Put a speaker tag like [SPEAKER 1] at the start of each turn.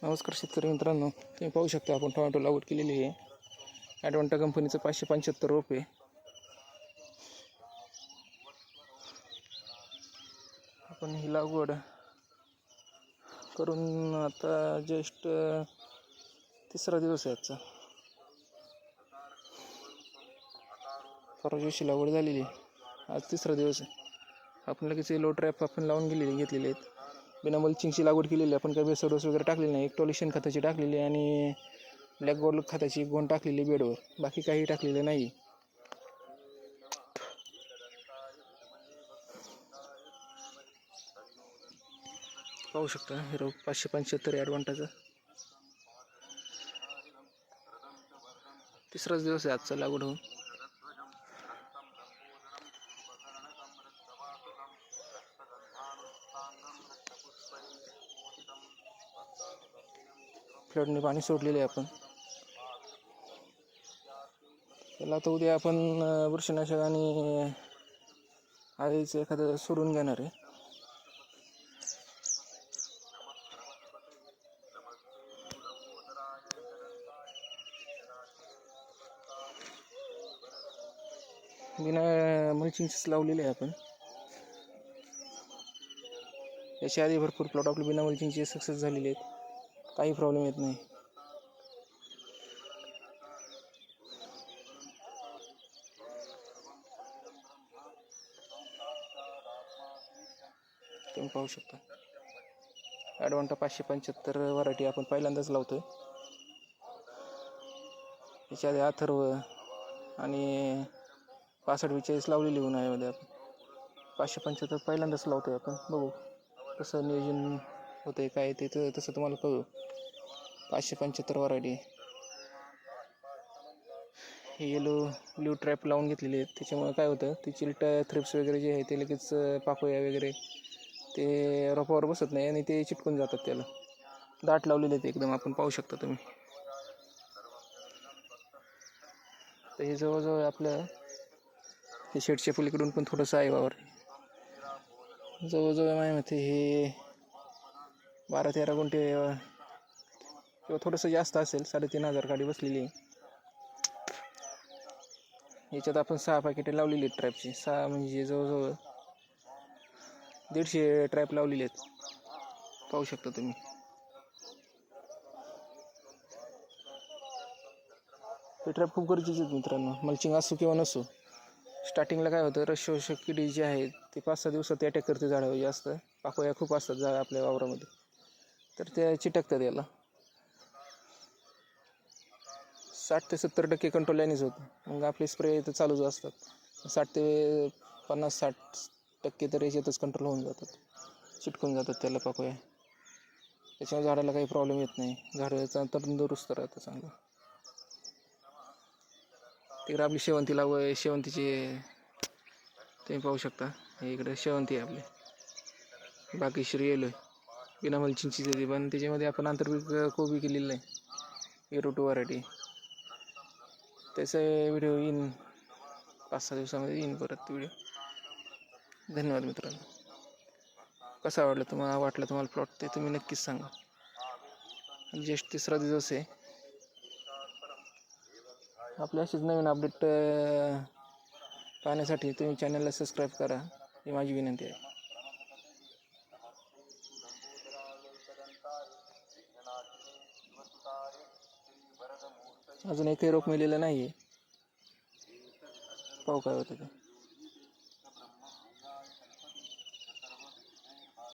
[SPEAKER 1] नमस्कार शेतकरी मित्रांनो, तुम्ही पाहू शकता आपण टोमॅटो लागवड केलेली आहे. ॲडव्हान्टा कंपनीचं 575 रोप आहे. आपण ही लागवड करून आता जस्ट तिसरा दिवस आहे आजचा. परवा दिवशी लागवड झालेली आहे, आज तिसरा दिवस आहे. आपण लगेच लो ट्रॅप आपण लावून घेतलेले आहेत. बिना मल्चिंगची लागवड केलेली आहे. आपण काही बेसर डोस वगैरे टाकलेली नाही. एक टॉलिशन खताची टाकलेली आणि ब्लॅक गोल्ड खताची गोण टाकलेली बेडवर, बाकी काही टाकलेलं नाही. पाहू शकता हे रोप 575 ॲडव्हान्टाचा तिसराच दिवस आहे आजचा लागवड होऊन. फ्लडने पाणी सोडलेले आहे आपण त्याला. आता उद्या आपण बुरशीनाशक आणि आळीचं एखादं सोडून घेणार आहे. बिना मल्चिंगच लावलेले आहे आपण. याच्या आधी भरपूर प्लॉट आपले बिना मल्चिंगचे सक्सेस झालेले आहेत, काही प्रॉब्लेम येत नाही. तुम्ही पाहू शकता ॲडव्हान्टा 575 व्हरायटी आपण पहिल्यांदाच लावतोय. याच्या आधी अथर्व आणि 65-42 लावलेली उन्हाळ्यामध्ये. आपण 575 पहिल्यांदाच लावतोय आपण. बघू कसं नियोजन होतंय काय ते तसं तुम्हाला कळू. 575 व्हरायटी हे येलो ब्ल्यू ट्रॅप लावून घेतलेले आहेत. त्याच्यामुळे काय होतं, ते चिलटा थ्रिप्स वगैरे जे आहे ते लगेच पाकोया वगैरे ते रोपावर बसत नाही आणि ते चिटकून जातात. त्याला दाट लावलेले आहेत एकदम, आपण पाहू शकता तुम्ही. तर हे जवळजवळ आपलं हे शेडच्या पलीकडून पण थोडंसं आहे वावर. जवळजवळ माझ्यामध्ये हे 12-13 गुंठे किंवा थोडंसं जास्त असेल. 3,500 गाडी बसलेली आहे. याच्यात आपण 6 पॅकेटे लावलेली आहेत ट्रॅपची. 6 म्हणजे जवळजवळ 150 ट्रॅप लावलेले आहेत, पाहू शकता तुम्ही. हे ट्रॅप खूप गरजेचे आहेत मित्रांनो, मल्चिंग असो किंवा नसो. स्टार्टिंगला काय होतं, रसशोषक किडी जी आहे ती 5-6 दिवसात अटॅक करते झाडावर. जास्त पाकोया खूप असतात झाड आपल्या वावरामध्ये, तर त्या चिटकतात. याला 60 ते 70% कंट्रोल यानेच होतं. मग आपले स्प्रे तर चालूच असतात. 60 ते 50-60% तर याच्यातच कंट्रोल होऊन जातात, चिटकून जातात त्याला पाकोया. त्याच्यामुळे झाडाला काही प्रॉब्लेम येत नाही. झाडाचा तंदुरुस्त राहतं चांगलं. तिकडे आपली शेवंती शेवंतीची तुम्ही पाहू शकता. इकडे शेवंती आहे आपली, बाकी श्री येलो बिना मल्चिंगची देते. पण त्याच्यामध्ये आपण आंतरपीक कोबी केलेलं आहे, A-2 व्हरायटी. त्याचा व्हिडिओ येईन 5-6 दिवसामध्ये येईन परत व्हिडिओ. धन्यवाद मित्रांनो. कसा वाटला तुम्हाला प्लॉट ते तुम्ही नक्कीच सांगा. जस्ट तिसरा दिवस आहे. आपल्या अशीच नवीन अपडेट पाहण्यासाठी तुम्ही चॅनलला सबस्क्राईब करा, ही माझी विनंती आहे. अजून एकही रोप मिळालेलं नाही आहे, पाहू काय होतं ते.